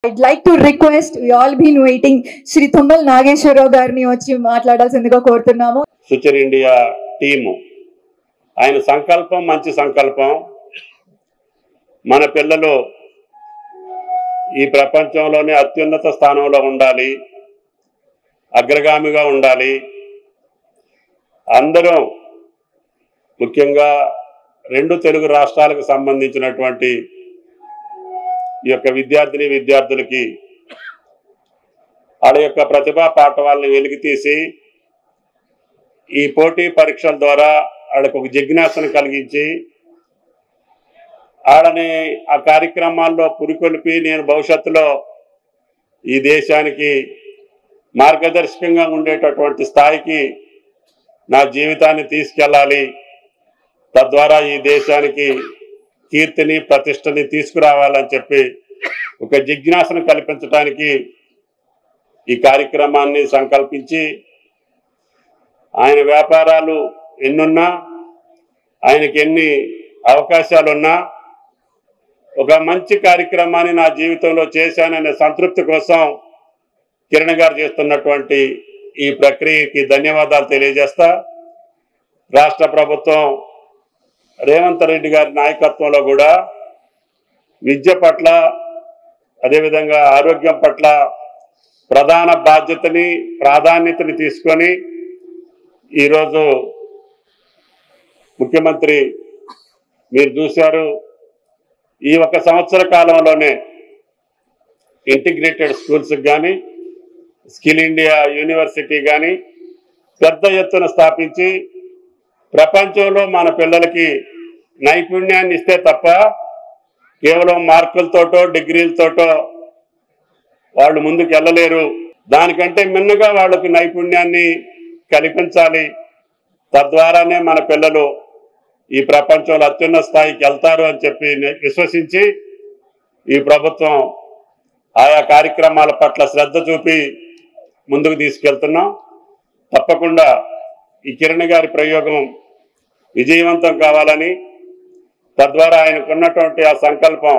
I'd like to request, we all been waiting, Shri Thummal Nageshwarrao గారిని వచ్చి మాట్లాడాల్సిందిగా కోరుతున్నాము. ఫ్యూచర్ ఇండియా టీము ఆయన సంకల్పం మంచి సంకల్పం. మన పిల్లలు ఈ ప్రపంచంలోనే అత్యున్నత స్థానంలో ఉండాలి, అగ్రగామిగా ఉండాలి. అందరూ ముఖ్యంగా రెండు తెలుగు రాష్ట్రాలకు సంబంధించినటువంటి ఈ యొక్క విద్యార్థులకి వాళ్ళ యొక్క ప్రతిభా పాఠవాలని వెలికితీసి ఈ పోటీ పరీక్షల ద్వారా వాళ్ళకు ఒక జిజ్ఞాసను కలిగించి వాళ్ళని ఆ కార్యక్రమాల్లో పురికొల్పి నేను భవిష్యత్తులో ఈ దేశానికి మార్గదర్శకంగా ఉండేటటువంటి స్థాయికి నా జీవితాన్ని తీసుకెళ్ళాలి, తద్వారా ఈ దేశానికి కీర్తిని ప్రతిష్టని తీసుకురావాలని చెప్పి ఒక జిజ్ఞాసను కల్పించడానికి ఈ కార్యక్రమాన్ని సంకల్పించి, ఆయన వ్యాపారాలు ఎన్నున్నా, ఆయనకి ఎన్ని అవకాశాలున్నా ఒక మంచి కార్యక్రమాన్ని నా జీవితంలో చేశాననే సంతృప్తి కోసం కిరణ్ గారు చేస్తున్నటువంటి ఈ ప్రక్రియకి ధన్యవాదాలు తెలియజేస్తా. రాష్ట్ర ప్రభుత్వం రేవంత్ రెడ్డి గారి నాయకత్వంలో కూడా విద్య పట్ల, అదేవిధంగా ఆరోగ్యం పట్ల ప్రధాన బాధ్యతని, ప్రాధాన్యతని తీసుకొని ఈరోజు ముఖ్యమంత్రి మీరు చూశారు, ఈ ఒక సంవత్సర కాలంలోనే ఇంటిగ్రేటెడ్ స్కూల్స్కి కానీ, స్కిల్ ఇండియా యూనివర్సిటీ కానీ పెద్ద ఎత్తున స్థాపించి ప్రపంచంలో మన పిల్లలకి నైపుణ్యాన్ని ఇస్తే తప్ప కేవలం మార్కులతోటో డిగ్రీలతోటో వాళ్ళు ముందుకు వెళ్ళలేరు. దానికంటే మిన్నగా వాళ్ళకి నైపుణ్యాన్ని కల్పించాలి. తద్వారానే మన పిల్లలు ఈ ప్రపంచంలో అత్యున్నత స్థాయికి వెళ్తారు అని చెప్పి విశ్వసించి ఈ ప్రభుత్వం ఆయా కార్యక్రమాల పట్ల శ్రద్ధ చూపి ముందుకు తీసుకెళ్తున్నాం. తప్పకుండా ఈ కిరణ్ గారి ప్రయోగం విజయవంతం కావాలని, తద్వారా ఆయనకున్నటువంటి ఆ సంకల్పం,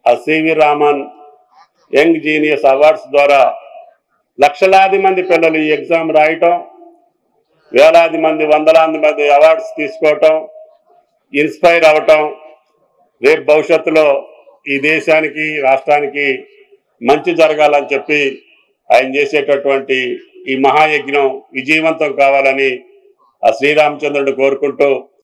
ఆ C V Raman young genius awards ద్వారా లక్షలాది మంది పిల్లలు ఈ ఎగ్జామ్ రాయటం, వేలాది మంది, వందలాది మంది అవార్డ్స్ తీసుకోవటం, ఇన్స్పైర్ అవటం, రేపు భవిష్యత్తులో ఈ దేశానికి, రాష్ట్రానికి మంచి జరగాలని చెప్పి ఆయన చేసేటటువంటి ఈ మహాయజ్ఞం విజయవంతం కావాలని ఆ శ్రీరామచంద్రుడు కోరుకుంటూ